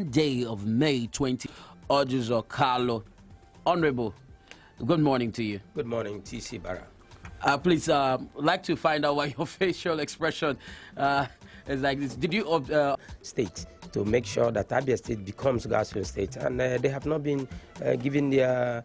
Day of May 20, Uzor Kalu. Honorable, good morning to you. Good morning, TC Barra. Please, like to find out why your facial expression is like this. Did you state to make sure that Abia State becomes Gaston State, and they have not been given their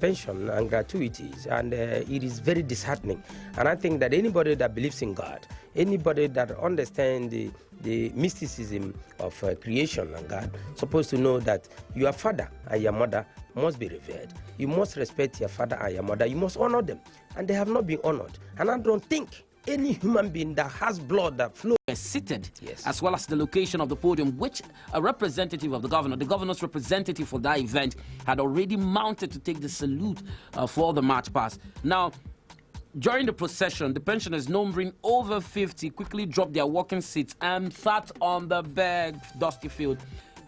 pension and gratuities, and it is very disheartening. And I think that anybody that believes in God, anybody that understands the mysticism of creation and God, supposed to know that your father and your mother must be revered. You must respect your father and your mother. You must honor them, and they have not been honored. And I don't think any human being that has blood that flows seated, yes, as well as the location of the podium, which a representative of the governor's representative for that event, had already mounted to take the salute for the march past. Now, during the procession, the pensioners numbering over 50 quickly dropped their walking seats and sat on the bare, dusty field,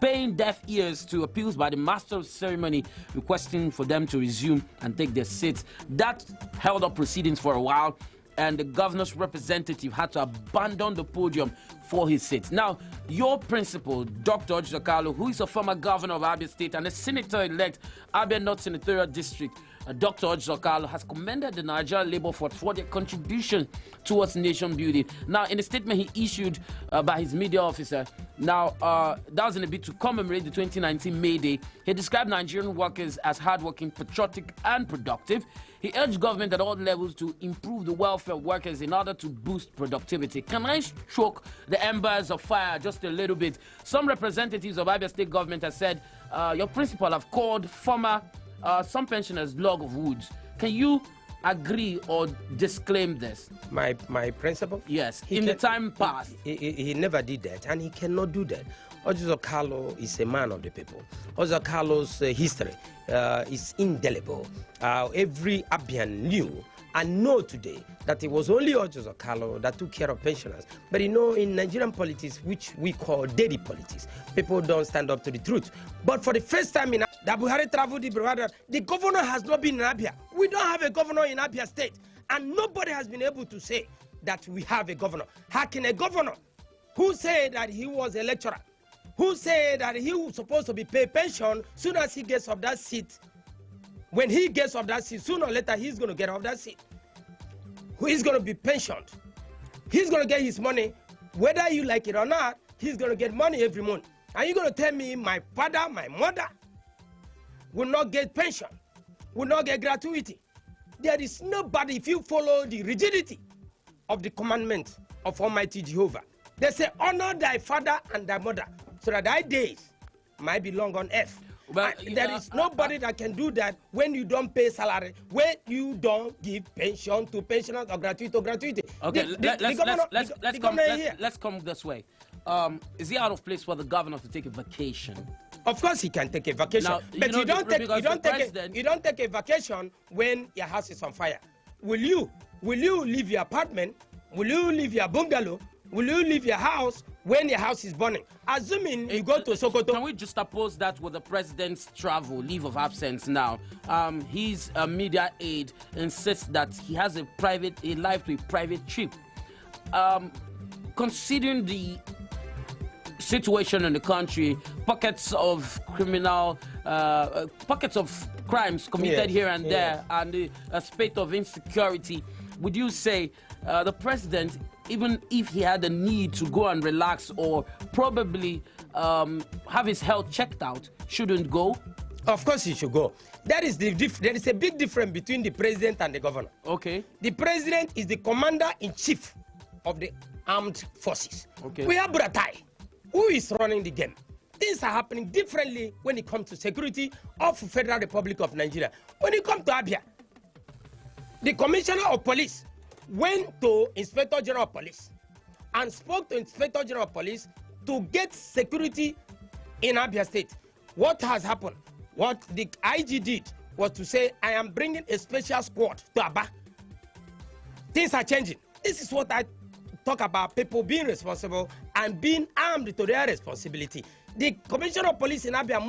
paying deaf ears to appeals by the master of ceremony requesting for them to resume and take their seats. That held up proceedings for a while, and the governor's representative had to abandon the podium for his seat. Now, your principal, Dr. Orji, who is a former governor of Abia State and a senator-elect Abia North Senatorial District, Dr. Orji has commended the Nigerian Labour Force for their contribution towards nation building. Now, in a statement he issued by his media officer, now that was in a bid to commemorate the 2019 May Day, he described Nigerian workers as hardworking, patriotic, and productive. He urged government at all levels to improve the welfare of workers in order to boost productivity. Can I stroke the embers of fire just a little bit? Some representatives of Abia State government have said your principal have called some pensioners log of woods. Can you agree or disclaim this? My principal? Yes, in the time past. He never did that, and he cannot do that. Uzor Kalu is a man of the people. Uzor Kalu's history is indelible. Every Abian knew and know today that it was only Uzor Kalu that took care of pensioners. But you know, in Nigerian politics, which we call dirty politics, people don't stand up to the truth. But for the first time in that Buhari traveled, the governor has not been in Abia. We don't have a governor in Abia State, and nobody has been able to say that we have a governor. How can a governor who said that he was a lecturer, who said that he was supposed to be paid pension soon as he gets off that seat, when he gets off that seat, sooner or later he's going to get off that seat. He's going to be pensioned. He's going to get his money, whether you like it or not. He's going to get money every month. And you're going to tell me my father, my mother will not get pension, will not get gratuity? There is nobody, if you follow the rigidity of the commandment of Almighty Jehovah. They say, honor thy father and thy mother, so that thy days might be long on earth. But there is nobody that can do that when you don't pay salary, when you don't give pension to pensioners or gratuity to gratuity. Okay, let's come this way. Is it out of place for the governor to take a vacation? Of course he can take a vacation, now, but you don't take a vacation when your house is on fire. Will you leave your apartment? Will you leave your bungalow? Will you leave your house when your house is burning? Assuming you go to Sokoto. Can we just oppose that with the president's travel, leave of absence now? His media aide insists that he has a life to a private trip. Considering the situation in the country, pockets of crimes committed here and there, and a spate of insecurity, would you say the president, even if he had a need to go and relax or probably have his health checked out, shouldn't go? Of course he should go. There is a big difference between the president and the governor. Okay. The president is the commander-in-chief of the armed forces. Okay. We have Buratai, who is running the game. Things are happening differently when it comes to security of Federal Republic of Nigeria. When it comes to Abia, the commissioner of police went to Inspector General of Police and spoke to Inspector General of Police to get security in Abia State. What has happened? What the IG did was to say, I am bringing a special squad to Aba. Things are changing. This is what I talk about, people being responsible and being armed to their responsibility. The Commissioner of Police in Abia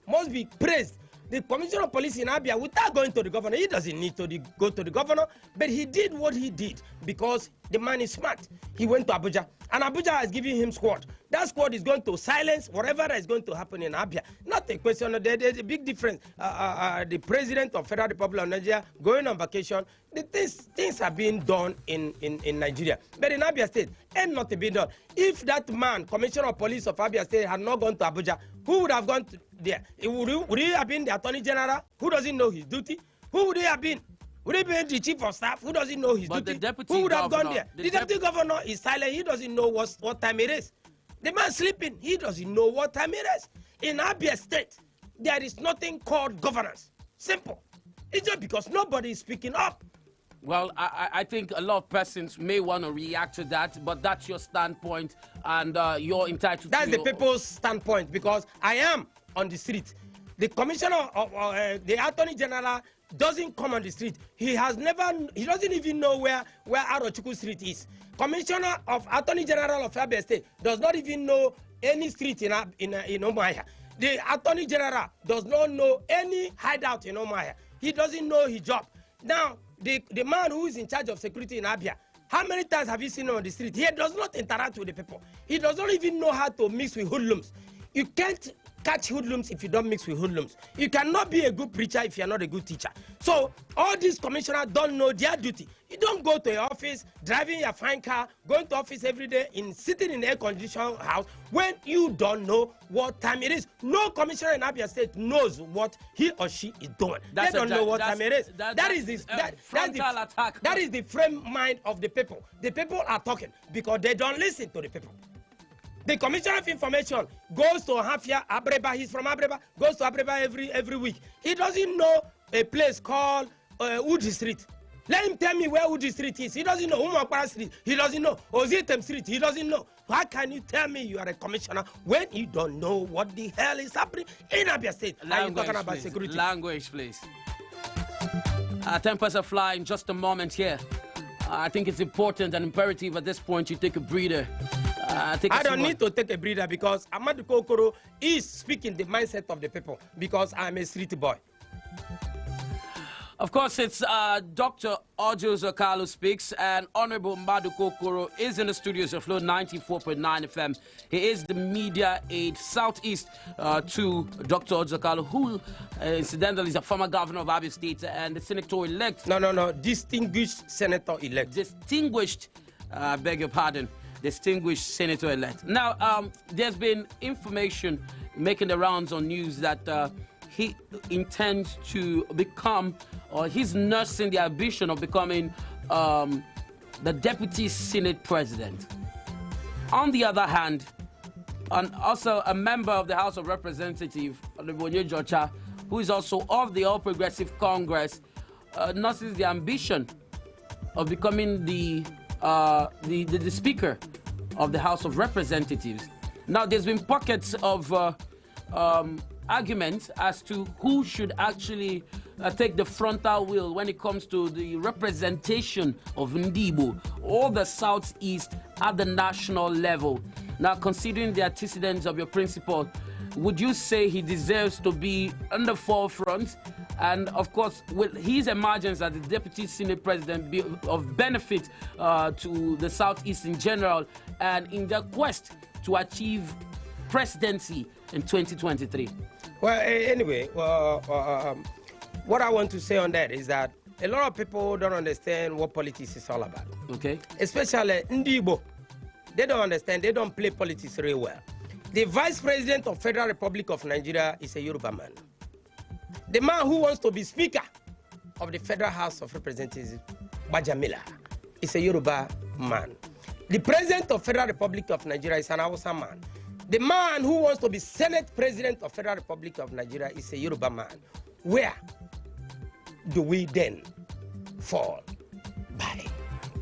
must be praised. The Commissioner of Police in Abia, without going to the governor, he doesn't need to go to the governor, but he did what he did because The man is smart. He went to Abuja, and Abuja has given him squad. That squad is going to silence whatever is going to happen in Abia. Not a question. There's a big difference. The president of Federal Republic of Nigeria going on vacation. Things are being done in Nigeria, but in Abia State, ain't nothing being done. If that man, Commissioner of Police of Abia State, had not gone to Abuja, who would have gone to there? Would he have been the Attorney General, who doesn't know his duty? Who would he have been? Would it be the chief of staff who doesn't know his duty? Who would have gone there? The deputy governor is silent. He doesn't know what time it is. The man sleeping. He doesn't know what time it is. In Abia State, there is nothing called governance. Simple. It's just because nobody is speaking up. Well, I think a lot of persons may want to react to that, but that's your standpoint, and you're entitled That's to the people's standpoint, because I am on the street. The commissioner of the attorney general doesn't come on the street. He doesn't even know where Arochukwu Street is. Commissioner of Attorney General of Abia State does not even know any street in Umuahia. The Attorney General does not know any hideout in Umuahia. He doesn't know his job. Now, the man who is in charge of security in Abia, how many times have you seen him on the street? He does not interact with the people. He does not even know how to mix with hoodlums. You can't catch hoodlums if you don't mix with hoodlums. You cannot be a good preacher if you're not a good teacher. So all these commissioners don't know their duty. You don't go to your office, driving your fine car, going to office every day, sitting in an air-conditioned house when you don't know what time it is. No commissioner in Abia State knows what he or she is doing. They don't know what time it is. That is the frame mind of the people. The people are talking because they don't listen to the people. The Commissioner of Information goes to Hafia, Abreba, he's from Abreba, goes to Abreba every week. He doesn't know a place called Uji Street. Let him tell me where Uji Street is. He doesn't know. Umakpara Street, he doesn't know. Ozitem Street, he doesn't know. How can you tell me you are a commissioner when you don't know what the hell is happening in Abia State? Are you talking about security? Language, please. 10% fly in just a moment here. I think it's important and imperative at this point you take a breather. I don't need to take a breather because Maduka Okoro is speaking the mindset of the people because I'm a street boy. Of course, it's Dr. Orji Kalu speaks, and Honorable Maduka Okoro is in the studios of Flow 94.9 FM. He is the media aide southeast to Dr. Orji Kalu, who incidentally is a former governor of Abia State and the senator-elect. No, distinguished senator-elect. Distinguished, beg your pardon. Distinguished senator-elect. Now, there's been information making the rounds on news that he intends to become, or he's nursing the ambition of becoming the deputy Senate president. On the other hand, and also a member of the House of Representatives, Onye Jocha, who is also of the All Progressive Congress, nurses the ambition of becoming the Speaker of the House of Representatives. Now, there's been pockets of arguments as to who should actually take the frontal wheel when it comes to the representation of Ndibo or the Southeast at the national level. Now, considering the antecedents of your principal, would you say he deserves to be on the forefront? And of course, will his emergence as the deputy Senate president be of benefit to the Southeast in general and in their quest to achieve presidency in 2023? Well, anyway, what I want to say on that is that a lot of people don't understand what politics is all about. Okay. Especially Ndibo. They don't understand. They don't play politics very well. The Vice President of Federal Republic of Nigeria is a Yoruba man. The man who wants to be Speaker of the Federal House of Representatives, Bajamila, is a Yoruba man. The President of Federal Republic of Nigeria is an Hausa man. The man who wants to be Senate President of Federal Republic of Nigeria is a Yoruba man. Where do we then fall by?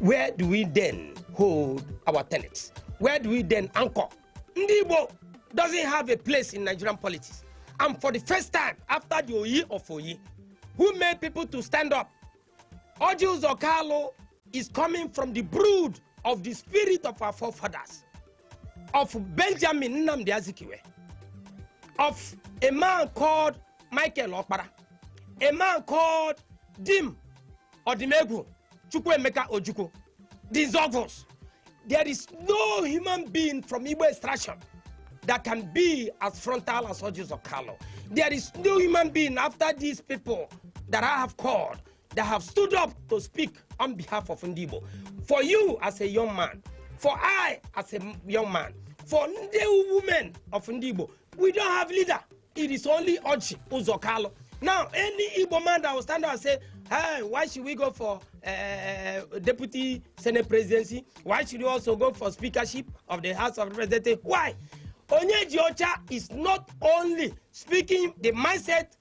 Where do we then hold our tenets? Where do we then anchor? Ndibo doesn't have a place in Nigerian politics. And for the first time, after the Oyi of Oyi, who made people to stand up, Orji Kalu is coming from the brood of the spirit of our forefathers, of Benjamin Nnamdi Azikiwe, of a man called Michael Okpara, a man called Dim Odimegwu Chukwuemeka Ojukwu. the Zogos. There is no human being from Igbo extraction that can be as frontal as Orji Uzor Kalu. There is no human being after these people that I have called that have stood up to speak on behalf of Ndibo. For you as a young man, for I as a young man, for the women of Ndibo, we don't have leader. It is only Orji Uzor Kalu. Now, any Igbo man that will stand up and say, hey, why should we go for deputy Senate presidency? Why should we also go for speakership of the House of Representatives? Why? Onyeji Ocha is not only speaking the mindset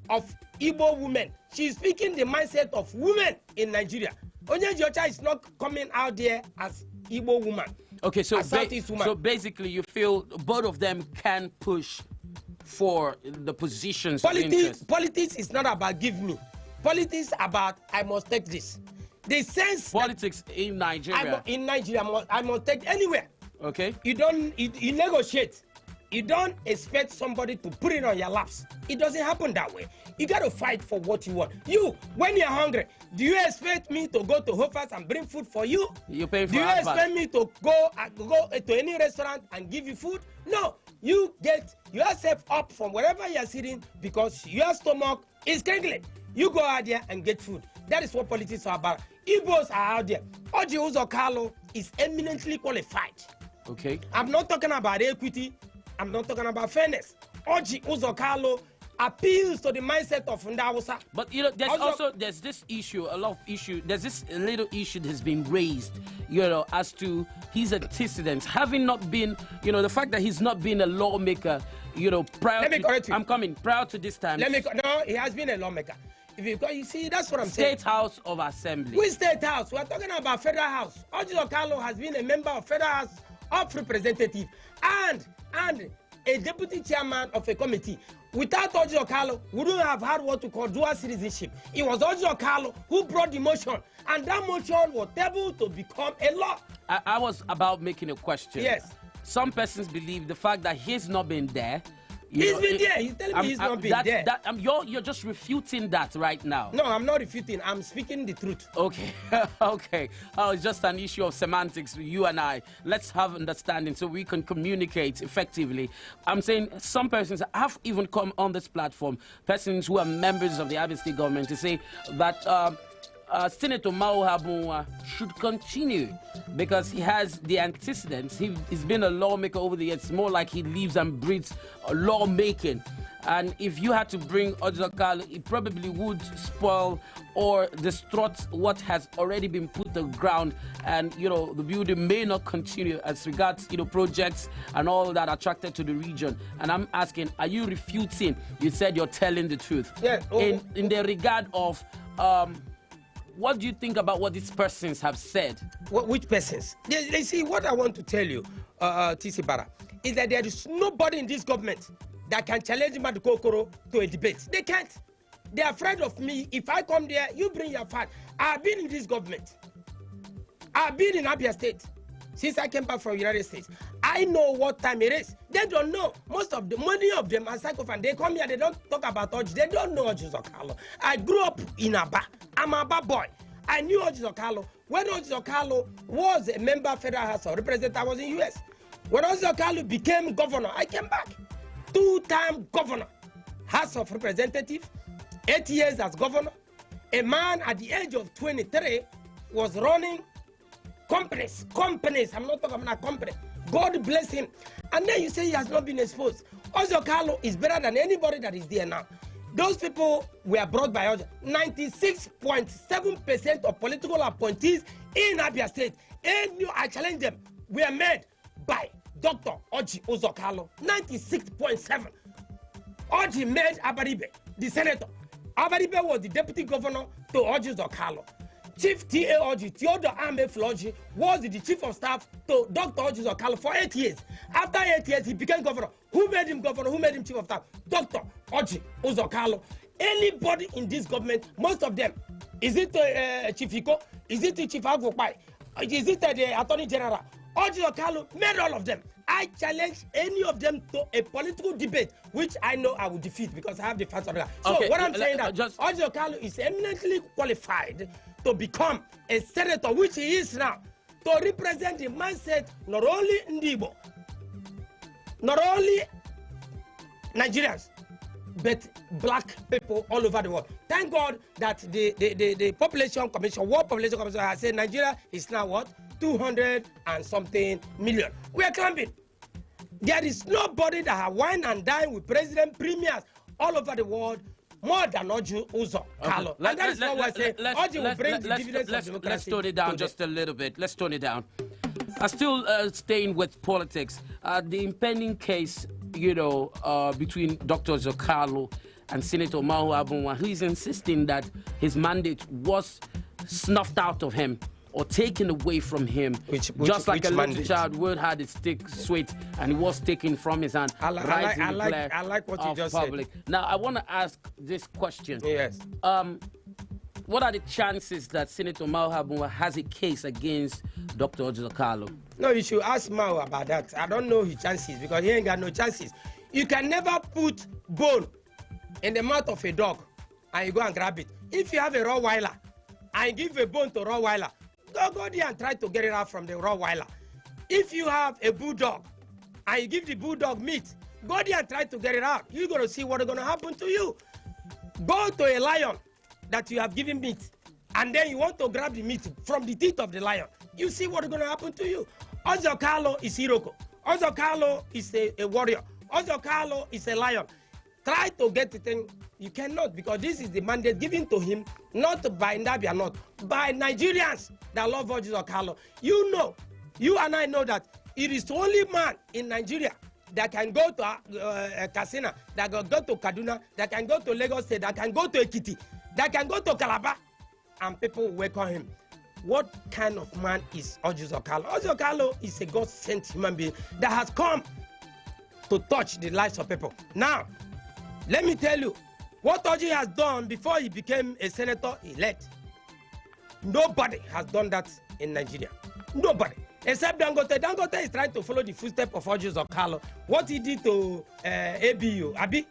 of Igbo women, she is speaking the mindset of women in Nigeria. Onyeji Ocha is not coming out there as Igbo woman. Okay, so, woman. So basically you feel both of them can push for the positions. Politics is not about give me. Politics about I must take this. The sense politics in Nigeria. I must take anywhere. Okay. You negotiate. You don't expect somebody to put it on your laps. It doesn't happen that way. You got to fight for what you want. You, when you're hungry, do you expect me to go to Hofas and bring food for you? You pay for Do you expect me to go to any restaurant and give you food? No. You get yourself up from wherever you're sitting because your stomach is crinkling. You go out there and get food. That is what politics are about. Igbos are out there. Orji Uzor Kalu is eminently qualified. Okay. I'm not talking about equity. I'm not talking about fairness. Orji Uzor Kalu appeals to the mindset of Ndawusa. But you know, there's this issue, a lot of issue. There's this little issue that has been raised, you know, as to his antecedents having not been, you know, the fact that he's not been a lawmaker, you know, prior. Let me correct you. I'm coming prior to this time. No, he has been a lawmaker. You see, that's what I'm saying. State House of Assembly. Which State House? We're talking about Federal House. Orji Uzor Kalu has been a member of Federal House of Representatives and a deputy chairman of a committee. Without Orji Uzor Kalu, we wouldn't have had what we call dual citizenship. It was Orji Uzor Kalu who brought the motion, and that motion was able to become a law. I was about making a question. Yes. Some persons believe the fact that he's not been there. He's been there. He's telling me he's not been there. You're just refuting that right now. No, I'm not refuting. I'm speaking the truth. Okay. Okay. Oh, it's just an issue of semantics. You and I. Let's have understanding so we can communicate effectively. I'm saying some persons have even come on this platform, persons who are members of the Abia State government, to say that Senator Mao Habunwa should continue because he has the antecedents. He's been a lawmaker over the years. It's more like he lives and breathes lawmaking. And if you had to bring Orji Uzor Kalu, it probably would spoil or distort what has already been put to the ground. And, you know, the building may not continue as regards, you know, projects and all that attracted to the region. And I'm asking, are you refuting? You said you're telling the truth. Yeah. In the regard of... what do you think about what these persons have said? Which persons? They see, what I want to tell you, T.C. Bara, is that there is nobody in this government that can challenge Maduka Okoro to a debate. They can't. They're afraid of me. If I come there, you bring your fact. I've been in this government. I've been in Abia State since I came back from the United States. I know what time it is. They don't know. Many of them are psychophans. They come here, they don't talk about Orji. They don't know Orji Uzor Kalu. I grew up in Aba. I'm an Aba boy. I knew Orji Uzor Kalu. When Orji Uzor Kalu was a member of Federal House of Representatives, I was in the US. When Orji Uzor Kalu became governor, I came back. 2-time governor. House of Representatives, 8 years as governor. A man at the age of 23 was running companies. I'm not talking about a company. God bless him. And then you say he has not been exposed. Orji Uzor Kalu is better than anybody that is there now. Those people were brought by Orji. 96.7% of political appointees in Abia State, and I challenge them, were made by Dr. Orji Uzor Kalu. 96.7. Orji made Abaribe the senator. Abaribe was the deputy governor to Orji Uzor Kalu. Chief T.A. Orji, Theodore Ame Floji, was the chief of staff to Dr. Orji Uzor Kalu for 8 years. After 8 years, he became governor. Who made him governor? Who made him chief of staff? Dr. Orji Uzor Kalu. Anybody in this government, most of them, is it Chief Iko? Is it Chief Agwopai? Is it the Attorney General? Orji Uzor Kalu made all of them. I challenge any of them to a political debate, which I know I will defeat because I have the facts of that. So okay, what I'm saying that Orji Uzor Kalu is eminently qualified to become a senator, which he is now. to represent the mindset not only Ndibo, not only Nigerians, but black people all over the world. Thank God that the population commission, World Population Commission, has said Nigeria is now what? 200 and something million. We are climbing. There is nobody that has wine and dine with president premiers all over the world more than Orji Uzor, Kalu. And that is what we're saying. Orji will bring the dividends of democracy. Let's tone it down just a little bit. Let's tone it down. Still staying with politics, the impending case, between Dr. Kalu and Senator Mahu Abunwa, who is insisting that his mandate was snuffed out of him or taken away from him, just like a little child would had its stick sweet and it was taken from his hand. I like what you just said. Now, I want to ask this question. Yes. What are the chances that Senator Mahu Abunwa has a case against Dr. Orji Kalu? No, you should ask Mahu about that. I don't know his chances because he ain't got no chances. You can never put bone in the mouth of a dog and you go and grab it. If you have a Rottweiler and give a bone to Rottweiler, go there and try to get it out from the Rottweiler. If you have a bulldog and you give the bulldog meat, go there and try to get it out. You're going to see what is going to happen to you. Go to a lion that you have given meat, and then you want to grab the meat from the teeth of the lion. You see what is going to happen to you. Orji Kalu is Iroko. Orji Kalu is a warrior. Orji Kalu is a lion. Try to get the thing. You cannot, because this is the mandate given to him, not by Ndabia, not by Nigerians that love Orji Kalu. You and I know that it is the only man in Nigeria that can go to Katsina, that can go to Kaduna, that can go to Lagos State, that can go to Ekiti, that can go to Calabar, and people welcome him. What kind of man is Orji Kalu? Orji Kalu is a God-sent human being that has come to touch the lives of people. Now, let me tell you, what Orji has done before he became a senator-elect, nobody has done that in Nigeria. Nobody. Except Dangote. Dangote is trying to follow the footsteps of Orji Kalu. What he did to ABU, Abi?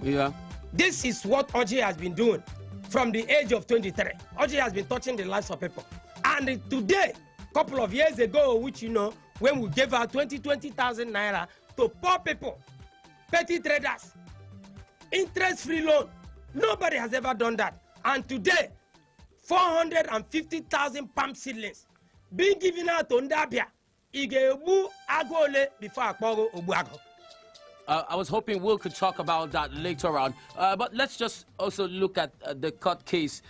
Yeah. This is what Orji has been doing from the age of 23. Orji has been touching the lives of people. And today, a couple of years ago, which when we gave out 20,000 naira to poor people, petty traders, interest-free loan, nobody has ever done that. And today, 450,000 palm seedlings being given out to Ndabia. Before I was hoping Will could talk about that later on. But let's just also look at the court case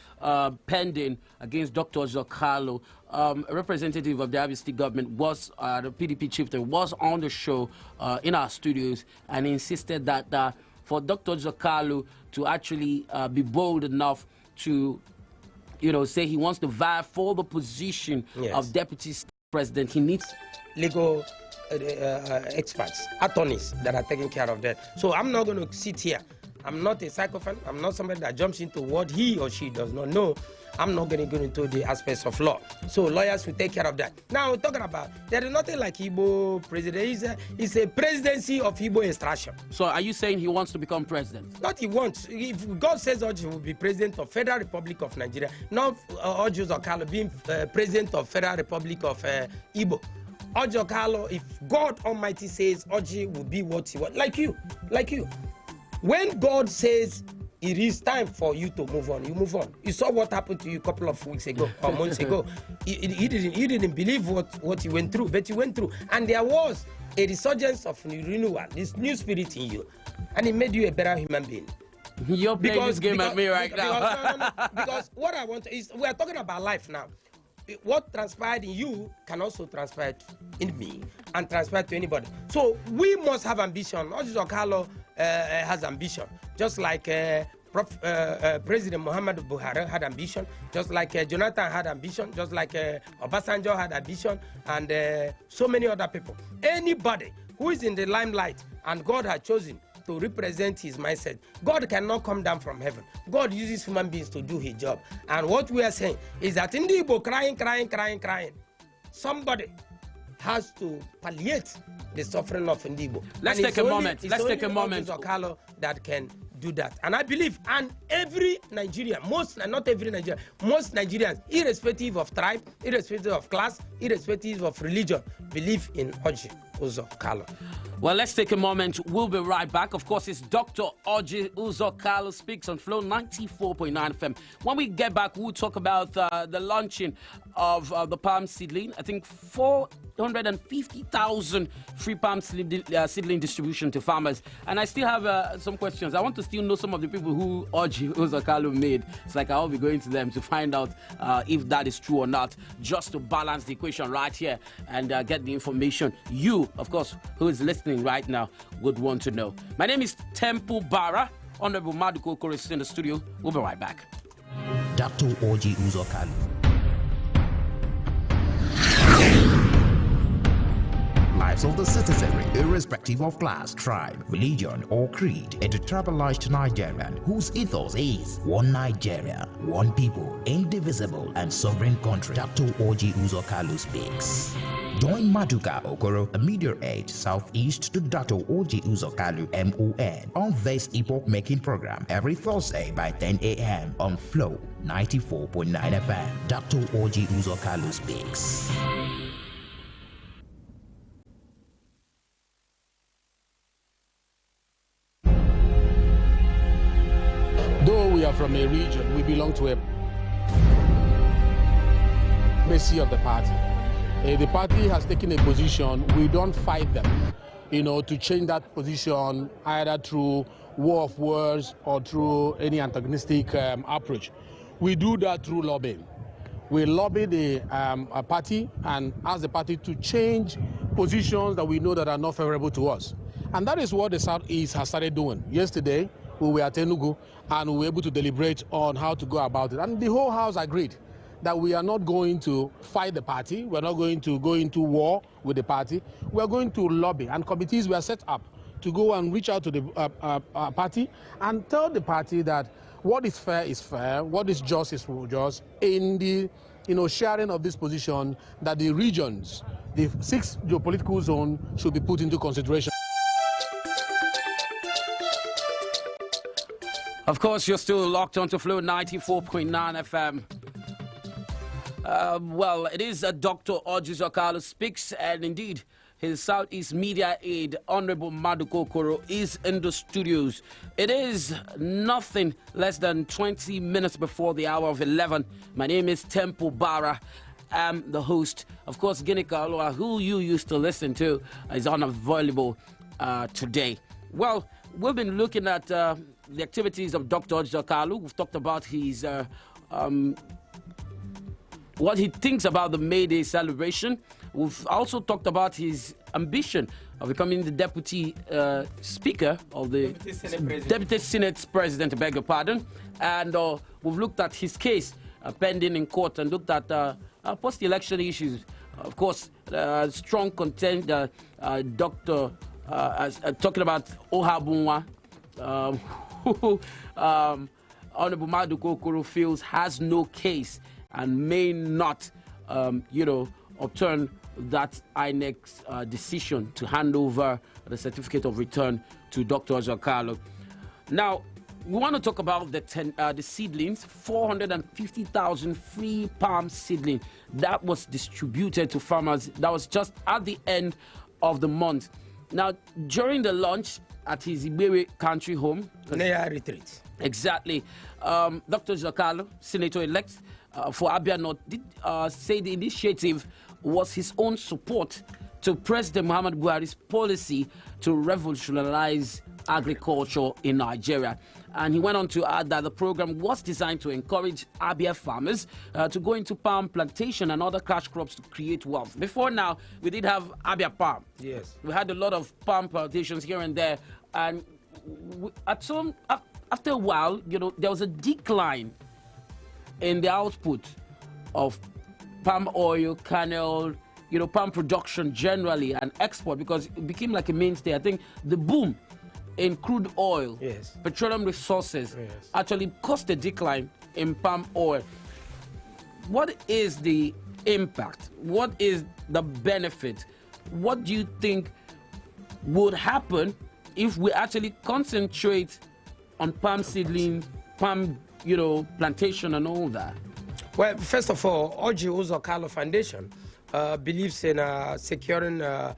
pending against Dr. Orji Kalu. A representative of the Abia State government was, the PDP chieftain, was on the show in our studios and insisted that for Dr. Orji Kalu to actually be bold enough to, say he wants to vie for the position of deputy president, he needs legal experts, attorneys that are taking care of that. So I'm not going to sit here. I'm not a sycophant. I'm not somebody that jumps into what he or she does not know. I'm not going to go into the aspects of law. So lawyers will take care of that. Now we're talking about, there is nothing like Igbo president. It's a presidency of Igbo extraction. So are you saying he wants to become president? Not he wants. If God says Orji will be president of Federal Republic of Nigeria, not Orji Kalu being president of Federal Republic of Igbo. Orji Kalu, if God Almighty says Orji will be what he wants, like you. When God says it is time for you to move on, you move on. You saw what happened to you a couple of weeks ago or months ago. You didn't believe what you went through, but you went through. And there was a resurgence of renewal, this new spirit in you. And it made you a better human being. You're playing this game at me right now. No. Because what I want is, we are talking about life now. What transpired in you can also transpire in me and transpire to anybody. So we must have ambition. Orji Kalu has ambition, just like President Muhammad Buhari had ambition, just like Jonathan had ambition, just like Obasanjo had ambition, and so many other people. Anybody who is in the limelight and God has chosen to represent his mindset, God cannot come down from heaven. God uses human beings to do his job. And what we are saying is that in the Igbo crying, somebody has to palliate the suffering of Ndibo. Let's take a moment. Let's take a moment. Okoro that can do that. And I believe, and every Nigerian, not every Nigerian, most Nigerians, irrespective of tribe, irrespective of class, irrespective of religion, believe in Orji, Uzor, Kalu. Well, let's take a moment. We'll be right back. Of course, it's Dr. Orji Uzor Kalu speaks on Flow 94.9 FM. When we get back, we'll talk about the launching of the palm seedling. I think 450,000 free palm seedling distribution to farmers. And I still have some questions. I want to still know some of the people who Orji Uzor Kalu made. It's like I'll be going to them to find out if that is true or not, just to balance the equation right here and get the information you, of course, who is listening right now would want to know. My name is Temple Barra. Honorable Maduka Okoro is in the studio. We'll be right back. Dr. Orji Uzor Kalu. Lives of the citizenry, irrespective of class, tribe, religion, or creed, a detribalized Nigerian whose ethos is one Nigeria, one people, indivisible and sovereign country. Dr. Orji Uzor Kalu speaks. Join Maduka Okoro, a media aide southeast to Dr. Orji Uzor Kalu MON on this epoch-making program every Thursday by 10 a.m. on Flow 94.9 FM. Dr. Orji Uzor Kalu speaks. Though we are from a region, we belong to a mercy of the party. The party has taken a position. We don't fight them, to change that position either through war of words or through any antagonistic approach. We do that through lobbying. We lobby the party and ask the party to change positions that we know that are not favorable to us. And that is what the Southeast has started doing. Yesterday, we were at Enugu and we were able to deliberate on how to go about it. And the whole House agreed that we are not going to fight the party. We're not going to go into war with the party. We're going to lobby, and committees were set up to go and reach out to the party and tell the party that what is fair, what is just in the sharing of this position, that the regions, the 6 geopolitical zones should be put into consideration. Of course, you're still locked onto Flow 94.9 FM. Well, it is Dr. Orji Uzor Kalu speaks, and indeed, his Southeast media aide, Honorable Maduka Okoro, is in the studios. It is nothing less than 20 minutes before the hour of 11. My name is Temple Barra. I'm the host. Of course, Kalu, who you used to listen to, is unavailable today. Well, we've been looking at the activities of Dr. Orji Uzor Kalu. We've talked about his what he thinks about the May Day celebration. We've also talked about his ambition of becoming the deputy speaker of the Deputy Senate President, I beg your pardon. And we've looked at his case pending in court and looked at post-election issues. Of course, strong contender, talking about Ohabunwa, who Honorable Maduka Okoro feels has no case and may not, upturn that INEC's decision to hand over the certificate of return to Dr. Uzor Kalu. Now, we want to talk about the seedlings, 450,000 free palm seedling that was distributed to farmers. That was just at the end of the month. Now, during the launch at his Ibewe country home, retreat. Exactly. Dr. Uzor Kalu, Senator-elect for Abia North, did say the initiative was his own support to President Muhammadu Buhari's policy to revolutionize agriculture in Nigeria. And he went on to add that the program was designed to encourage Abia farmers to go into palm plantation and other cash crops to create wealth. Before now, we did have Abia palm. Yes. We had a lot of palm plantations here and there. And after a while, there was a decline in the output of palm oil, kernel, palm production generally, and export, because it became like a mainstay. I think the boom in crude oil, yes, petroleum resources, yes, actually caused a decline in palm oil. What is the impact? What is the benefit? What do you think would happen if we actually concentrate on palm seedling, palm, plantation and all that? Well, first of all, Orji Uzor Kalu Foundation believes in securing a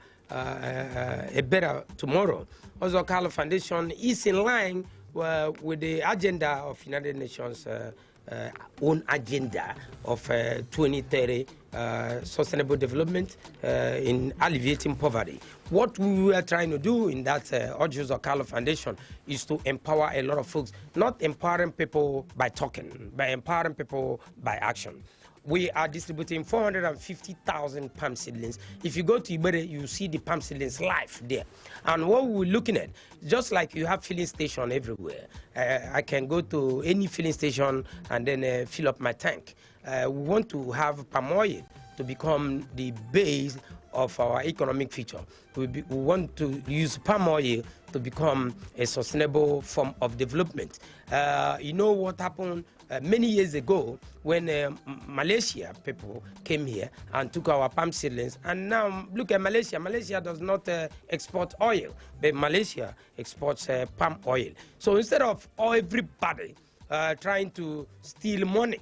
better tomorrow. Uzor Kalu Foundation is in line with the agenda of United Nations own agenda of 2030 sustainable development in alleviating poverty. What we are trying to do in that Orji Uzor Kalu Foundation is to empower a lot of folks, not empowering people by talking, but empowering people by action. We are distributing 450,000 palm seedlings. If you go to Ibere, you see the palm seedlings live there. And what we're looking at, just like you have filling station everywhere, I can go to any filling station and then fill up my tank. We want to have palm oil to become the base of our economic future. We want to use palm oil to become a sustainable form of development. You know what happened many years ago when Malaysia people came here and took our palm seedlings, and now look at Malaysia. Malaysia does not export oil, but Malaysia exports palm oil. So instead of everybody trying to steal money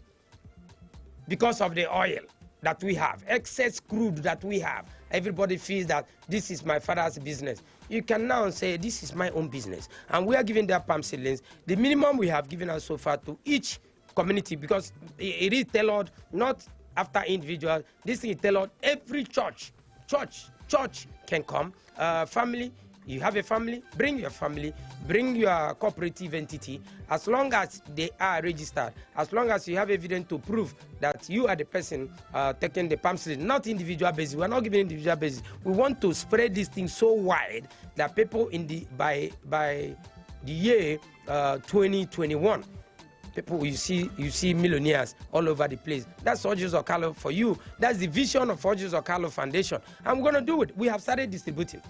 because of the oil that we have, excess crude that we have, everybody feels that this is my father's business. You can now say, this is my own business. And we are giving their palm seedlings the minimum we have given us so far to each community, because it is tailored not after individual. This is tailored every church can come. Family, you have a family, bring your family, bring your cooperative entity, as long as they are registered, as long as you have evidence to prove that you are the person taking the palm seedling, not individual basis. We are not giving individual basis. We want to spread this thing so wide that people in the by the year 2021, people, you see millionaires all over the place. That's Orji Uzor Kalu for you. That's the vision of Orji Uzor Kalu Foundation, and we're going to do it. We have started distributing.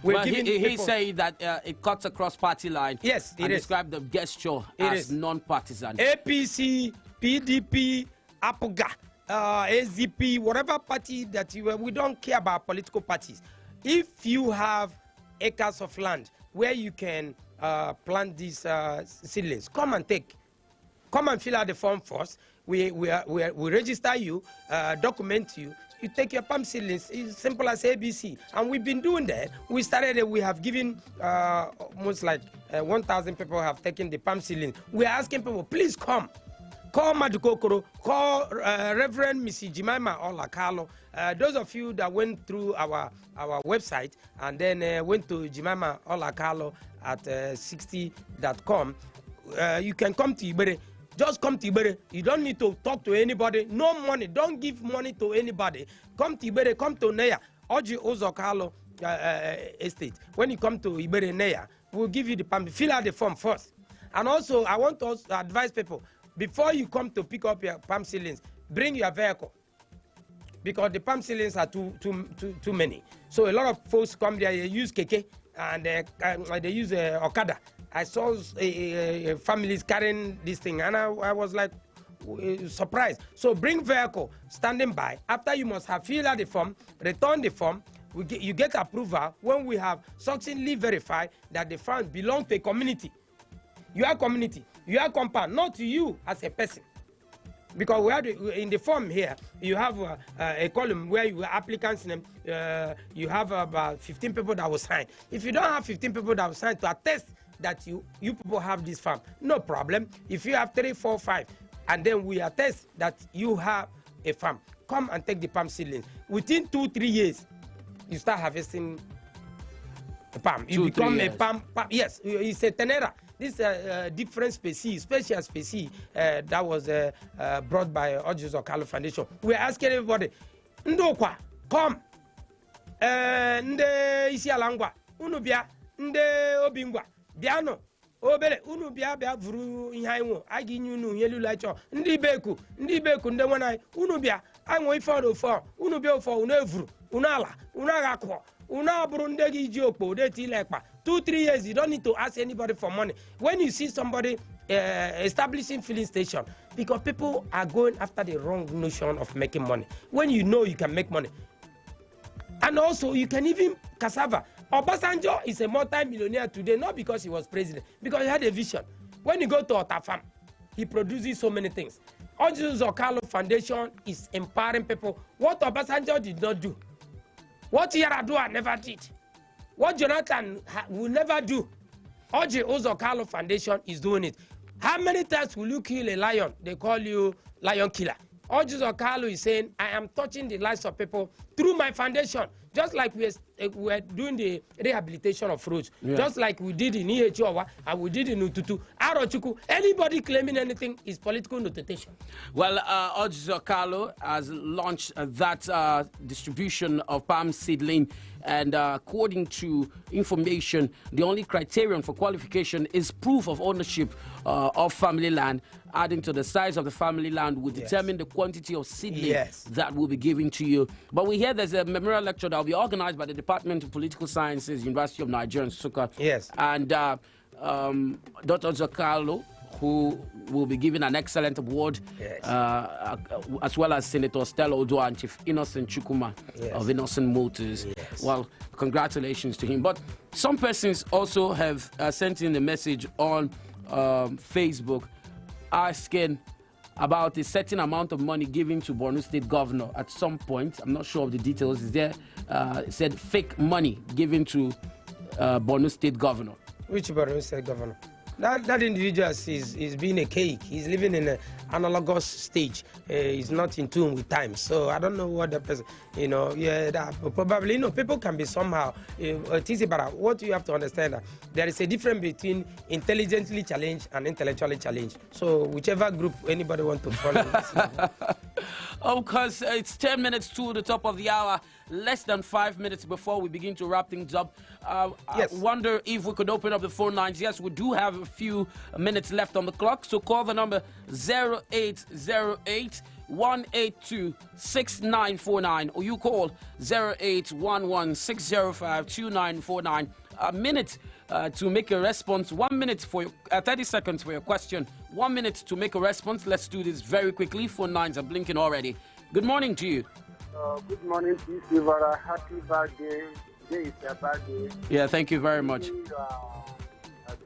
Well, he said that it cuts across party line. Yes, it and is. described the gesture as non-partisan. APC, PDP, APGA, SDP, whatever party that you we don't care about political parties. If you have acres of land where you can plant these seedlings, come and fill out the form first. We register you, document you. You take your palm seedlings. It's simple as ABC, and we've been doing that. We started. We have given almost like 1,000 people have taken the palm seedlings. We are asking people, please come. Call Maduka, Okoro, call Reverend Mrs. Jemima Kalu. Those of you that went through our website and then went to Jemima Kalu at 60.com, you can come to Ibere. Just come to Ibere. You don't need to talk to anybody. No money. Don't give money to anybody. Come to Ibere. Come to Neya. Orji Uzor Kalu estate. When you come to Ibere Neya, we'll give you the palm. Fill out the form first. And also, I want to advise people, before you come to pick up your palm seedlings, bring your vehicle, because the palm seedlings are too many. So a lot of folks come there, they use keke and they use Okada. I saw families carrying this thing, and I was like surprised. So bring vehicle standing by. After you must have filled out the form, return the form. You get approval when we have succinctly verified that the farm belongs to a community. Your community, your compound, not to you as a person. Because we have in the form here, you have a column where you have applicants' name. You have about 15 people that will sign. If you don't have 15 people that will sign to attest that you people have this farm, no problem. If you have 3, 4, 5, and then we attest that you have a farm, come and take the palm seedlings. Within 2-3 years, you start harvesting a palm. You become a palm. Yes, it's a tenera. This is a different species, special species that was brought by Orji Uzor Kalu Foundation. We're asking everybody, Ndokwa, come. Nde isi alangwa, unu bia, nde obingwa, biano, obere, unu bia vuru inhaimo, agi nyunu, yelu lacho, ndi beku, nde wanai, unu bia, ango ifo fo, unu bia ofo, unevru, unala, unagakwo, unaburu ndegi jokpo, de tilekpa. 2-3 years, you don't need to ask anybody for money. When you see somebody establishing filling station, because people are going after the wrong notion of making money. When you know you can make money. And also, you can even cassava. Obasanjo is a multi-millionaire today, not because he was president, because he had a vision. When you go to Otafam, he produces so many things. Uzor Kalu Foundation is empowering people. What Obasanjo did not do, what Yaradua never did, what Jonathan will never do, Uzor Kalu Foundation is doing it. How many times will you kill a lion? They call you lion killer. Uzor Kalu is saying, I am touching the lives of people through my foundation, just like we were doing the rehabilitation of roads, just like we did in Ihechiwawa and we did in Ututu, Arochukwu. Anybody claiming anything is political notation. Well, Uzor Kalu has launched that distribution of palm seedling, and according to information, the only criterion for qualification is proof of ownership of family land. Adding to the size of the family land will determine the quantity of seedling that will be given to you. But we hear there's a memorial lecture that will be organized by the Department of Political Sciences, University of Nigeria, Nsukka. And Dr. Uzor Kalu, who will be given an excellent award, as well as Senator Stella Oduah and Chief Innocent Chukwuma of Innocent Motors. Well, congratulations to him. But some persons also have sent in a message on Facebook asking about a certain amount of money given to Borno State Governor at some point. I'm not sure of the details. Is there said fake money given to Borno State Governor? Which Borno State Governor? That individual is being a cake. He's living in an analogous stage. He's not in tune with time. So I don't know what the person, that probably, people can be somehow, but what you have to understand that there is a difference between intelligently challenged and intellectually challenged. So whichever group anybody wants to follow. Of course, it's 10 minutes to the top of the hour, less than 5 minutes before we begin to wrap things up. I wonder if we could open up the phone lines. Yes, we do have a few minutes left on the clock, so call the number 0808 182 6949, or you call 0811 605 2949. A minute to make a response, 1 minute for 30 seconds for your question, 1 minute to make a response. Let's do this very quickly. Phone lines are blinking already. Good morning to you. Good morning to you, Silvara. Happy birthday. Today is your birthday. Yeah, thank you very much.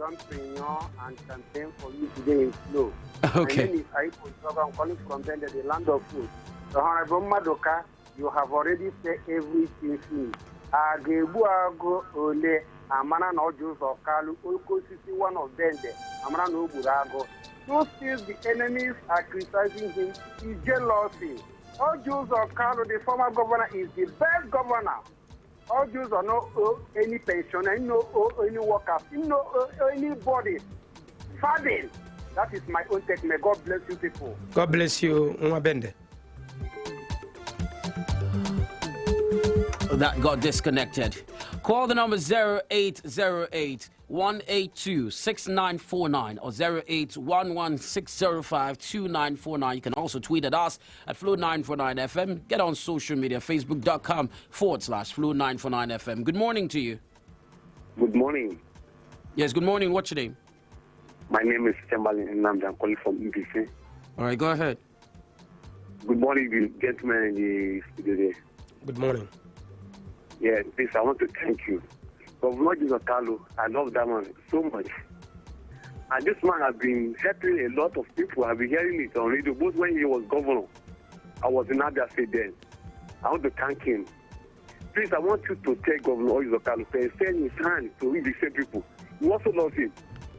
Entrepreneur and campaign for you today is slow. Okay. My name is Aiko. I'm calling from Bende, the land of food. The Honorable Maduka, you have already said everything finished. Agebuago Ole, Amana no Uzor Kalu, Oko City, one of Bende, Amana no Burago. So still the enemies are criticizing him. Is jealousy. Uzor Kalu, the former governor, is the best governor. Uzor no owe any pensioner, no owe any workers, no owe anybody. Fading. That is my own take. May God bless you people. God bless you, Mwabende. That got disconnected. Call the number 0808 182 6949 or 0811 605 2949. You can also tweet at us at Flo949FM. Get on social media, facebook.com/Flo949FM. Good morning to you. Good morning. Yes, good morning. What's your name? My name is Chamberlain Nnamdi. I'm calling from MPC. All right, go ahead. Good morning, gentlemen in the studio there. Good morning. Yeah, please, I want to thank you. Governor Uzor Kalu, I love that man so much. And this man has been helping a lot of people. I've been hearing it on radio, both when he was governor. I was in Abia State then. I want to thank him. Please, I want you to tell Governor Uzor Kalu to extend his hand to reach the same people. We also love him,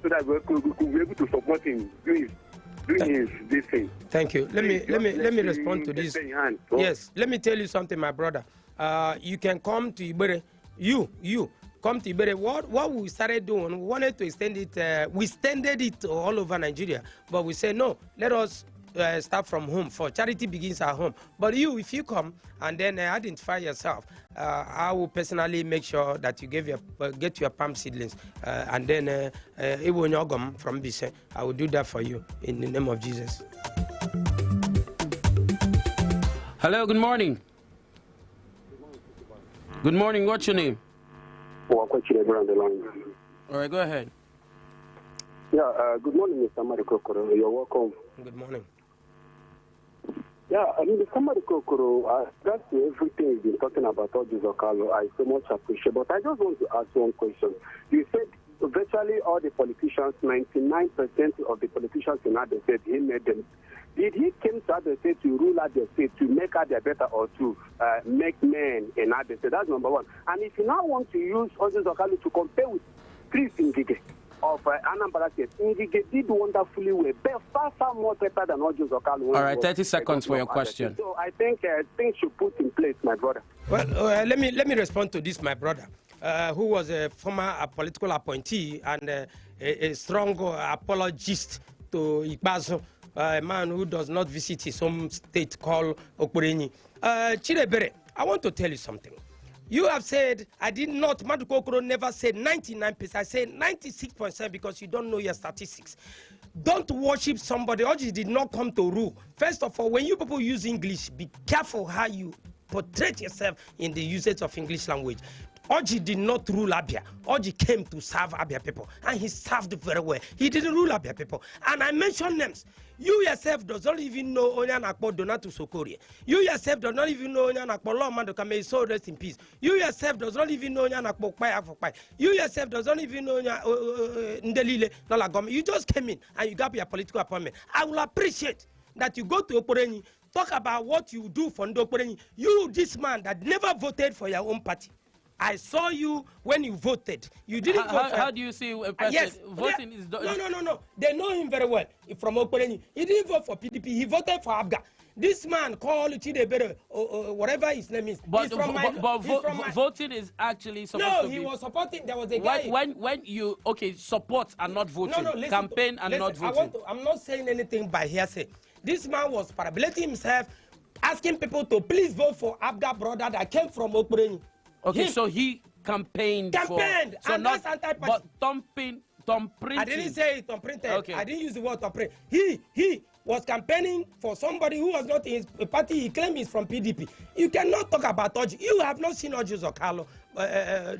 so that we could be able to support him doing this thing. Thank you. Let me respond to this. Yes, let me tell you something, my brother. You can come to Ibere. You come to Ibere. What we started doing, we wanted to extend it. We extended it all over Nigeria, but we said no. Let us start from home. For charity begins at home. But if you come and then identify yourself, I will personally make sure that you get your palm seedlings, and then from Bise. I will do that for you in the name of Jesus. Hello. Good morning. Good morning. What's your name? All right, go ahead. Yeah, good morning, Mr. Okoro. You're welcome. Good morning. Yeah, Mr. Okoro, that's everything you've been talking about Uzor Kalu. I so much appreciate. But I just want to ask one question. You said virtually all the politicians, 99% of the politicians in Abia State, he made them. Did he came to Abia State to rule Abia State, to make Abia better, or to make men in Abia State? That's number one. And if you now want to use Uzor Kalu to compare with Chris Ngige of Anambra State, Ngige did wonderfully well, far, far more better than Uzor Kalu. All right, 30 seconds for your question. So I think things should put in place, my brother. Well, let me respond to this, my brother, who was a former political appointee and a strong apologist to Ikbazo, a man who does not visit his home state called Okoro. Chirebere, I want to tell you something. You have said, I did not, Maduka Okoro never said 99%, I said 96% because you don't know your statistics. Don't worship somebody. Orji did not come to rule. First of all, when you people use English, be careful how you portray yourself in the usage of English language. Orji did not rule Abia. Orji came to serve Abia people, and he served very well. He didn't rule Abia people. And I mentioned names. You yourself does not even know Onyanakpo Donatu Sokori. You yourself does not even know Onyanakpo Law Maduka, may his soul rest in peace. You yourself does not even know Onyanakpo Pai Afokpai. You yourself does not even know Ndelile Nolagom. You just came in and you got your political appointment. I will appreciate that you go to Okoro, talk about what you do for Okoro. You, this man that never voted for your own party. I saw you when you voted. You didn't vote. How do you see a person yes, voting is no. They know him very well. From Okoro. He didn't vote for PDP. He voted for Abga. This man called Chidebere, whatever his name is. But voting is actually supposed to be. No, he was supporting. There was a guy. When you support and not voting, listen, campaign and not voting. I'm not saying anything by hearsay. This man was parabolating himself, asking people to please vote for Abga brother that came from Okoro. Okay, so he campaigned for... and so that's anti-party. But thumping. I didn't say thumping. Okay. I didn't use the word thumping. He was campaigning for somebody who was not in his party. He claimed he's from PDP. You cannot talk about Orji. You have not seen Orji Zokalo,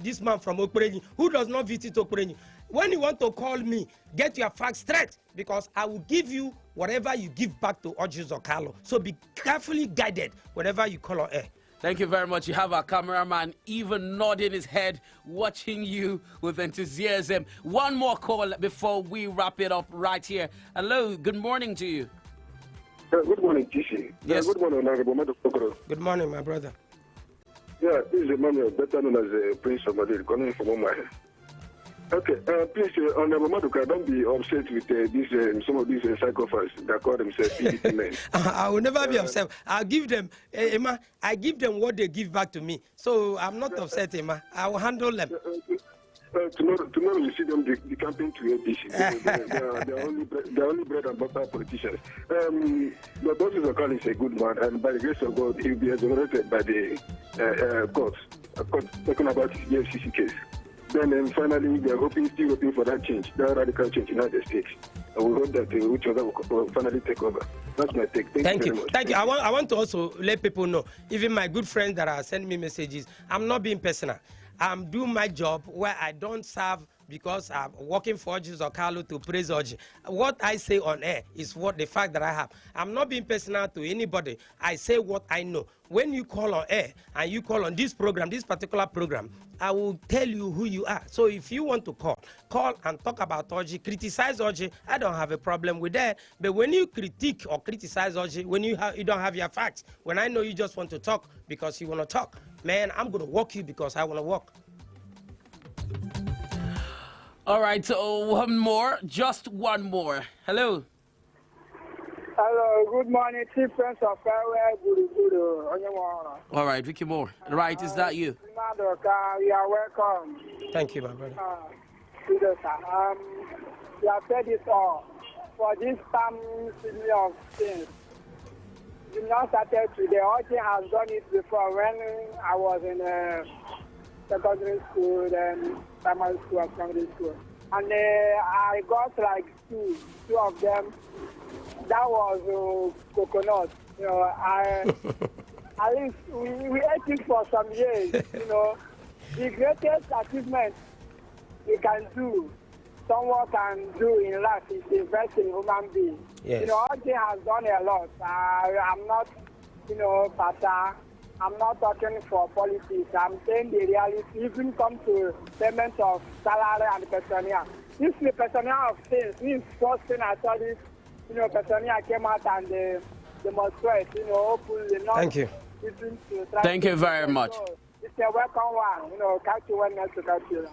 this man from Okoro, who does not visit Okoro. When you want to call me, get your facts straight, because I will give you whatever you give back to Orji Zokalo. So be carefully guided whenever you call on air. Thank you very much. You have our cameraman even nodding his head, watching you with enthusiasm. One more call before we wrap it up right here. Hello, good morning to you. Good morning, Kishi. Yes. Good morning, Honorable Maduka. Good morning, my brother. Yeah, this is Emmanuel, better known as Prince of Madrid, calling from Omar. Okay, please, Honorable Maduka, don't be upset with some of these psychopaths that call themselves PDP men. I will never be upset. I'll give them, Emma, I give them what they give back to me. So I'm not upset, Emma. I will handle them. Tomorrow you see them decamping to APC. They're only bread and butter politicians. But Uzor Kalu is a good man, and by the grace of God, he will be exonerated by the courts. Talking about the FCC case. Then finally, we are still hoping for that change, that radical change in United States. And we hope that which other will finally take over. That's my take. Thank you very much. Thank you. I want to also let people know, even my good friends that are sending me messages, I'm not being personal. I'm doing my job where I don't serve because I'm working for Uzor Kalu to praise Orji. What I say on air is what the fact that I have. I'm not being personal to anybody. I say what I know. When you call on air and you call on this program, this particular program, I will tell you who you are. So if you want to call and talk about Orji, criticize Orji, I don't have a problem with that. But when you critique or criticize Orji, when you don't have your facts, when I know you just want to talk because you want to talk, man, I'm going to walk you because I want to walk. All right, so one more, just one more. Hello. Hello, good morning, Chief Prince of All right, Ricky Moore. Right, is that you? Maduka, you are welcome. Thank you, my brother. You have said it all. For this time of things, you not started today. Orji has done it before when I was in secondary school, then primary school and secondary school. And I got like two of them. That was coconut. You know, at least we ate it for some years. You know, the greatest achievement you can do, someone can do in life is invest in human being. Yes. You know, Orji has done a lot. I'm not, Pata. I'm not talking for politics. I'm saying the reality. Even come to payment of salary and pensioner. If the pensioner of things, this first thing I saw this, pensioner came out and they demonstrate, openly. Thank you. Thank you very much. So it's a welcome one. Catch you when next to catch you.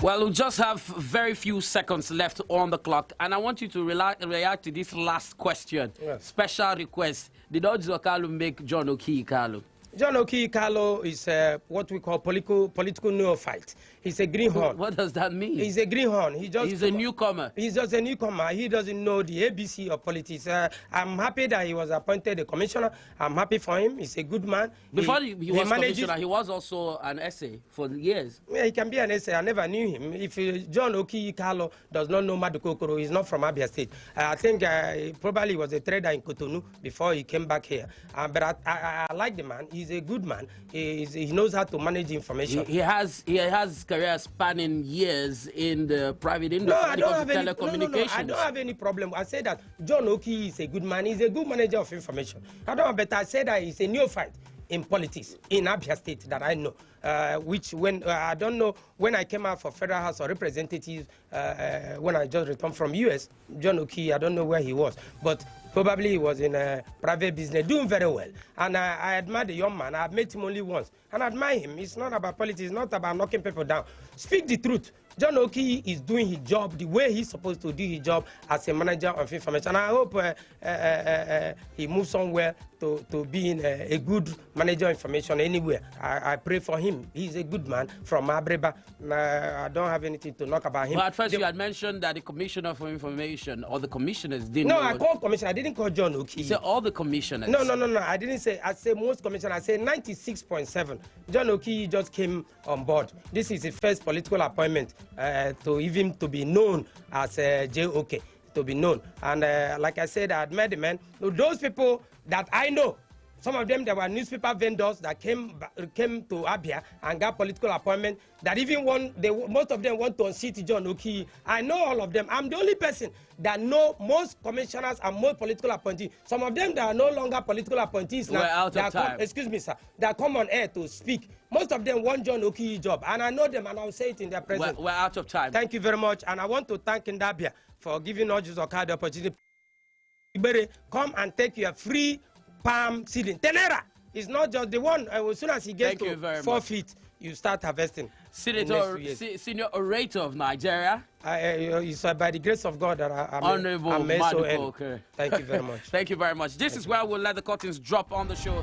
Well, we just have very few seconds left on the clock, and I want you to react to this last question. Yes. Special request. Did Uzor Kalu make John Oki Kalu? John Oki Kalu is what we call political neophyte. He's a greenhorn. What does that mean? He's a greenhorn. He's a newcomer. He's just a newcomer. He doesn't know the ABC of politics. I'm happy that he was appointed a commissioner. I'm happy for him. He's a good man. Before he was commissioner, he was also an essay for years. Yeah, he can be an essay. I never knew him. If John Oki Kalu does not know Maduka Okoro, he's not from Abia State. I think he probably was a trader in Cotonou before he came back here. But I like the man. He's a good man. He knows how to manage information. He has career spanning years in the private industry. No, I don't have any, telecommunications. I don't have any problem. I say that John Oki is a good man. He's a good manager of information. I don't have, but I say that he's a neophyte in politics in Abia State that I know. I don't know when I came out for Federal House of Representatives when I just returned from US. John Oki, I don't know where he was, but probably he was in a private business, doing very well. And I admire the young man. I've met him only once, and I admire him. It's not about politics. It's not about knocking people down. Speak the truth. John Oki is doing his job the way he's supposed to do his job as a manager of information. And I hope he moves somewhere to being a good manager of information anywhere. I pray for him. He's a good man from Abreba. I don't have anything to knock about him. Well, at first you had mentioned that the Commissioner for Information or the commissioners didn't No, know. I called commissioner. I didn't call John Oki. You said all the commissioners. No. I didn't say. I said most commissioners. I said 96.7. John Oki just came on board. This is his first political appointment to be known as JOK, to be known. And like I said, I admire the man. Those people that I know, some of them, there were newspaper vendors that came to Abia and got political appointment. That even most of them want to unseat John Oki. I know all of them. I'm the only person that know most commissioners and most political appointees. Some of them that are no longer political appointees now. We're out of time. Excuse me, sir. That come on air to speak. Most of them want John Oki job, and I know them, and I'll say it in their presence. We're out of time. Thank you very much, and I want to thank Ndabia for giving Uzor the opportunity. Come and take your free palm seeding. Tenera is not just the one. As soon as he gets to 4 feet, you start harvesting. Senator, senior orator of Nigeria. It's by the grace of God that I'm Honorable Maduka. Thank you very much. Thank you very much. This is where we'll let the curtains drop on the show.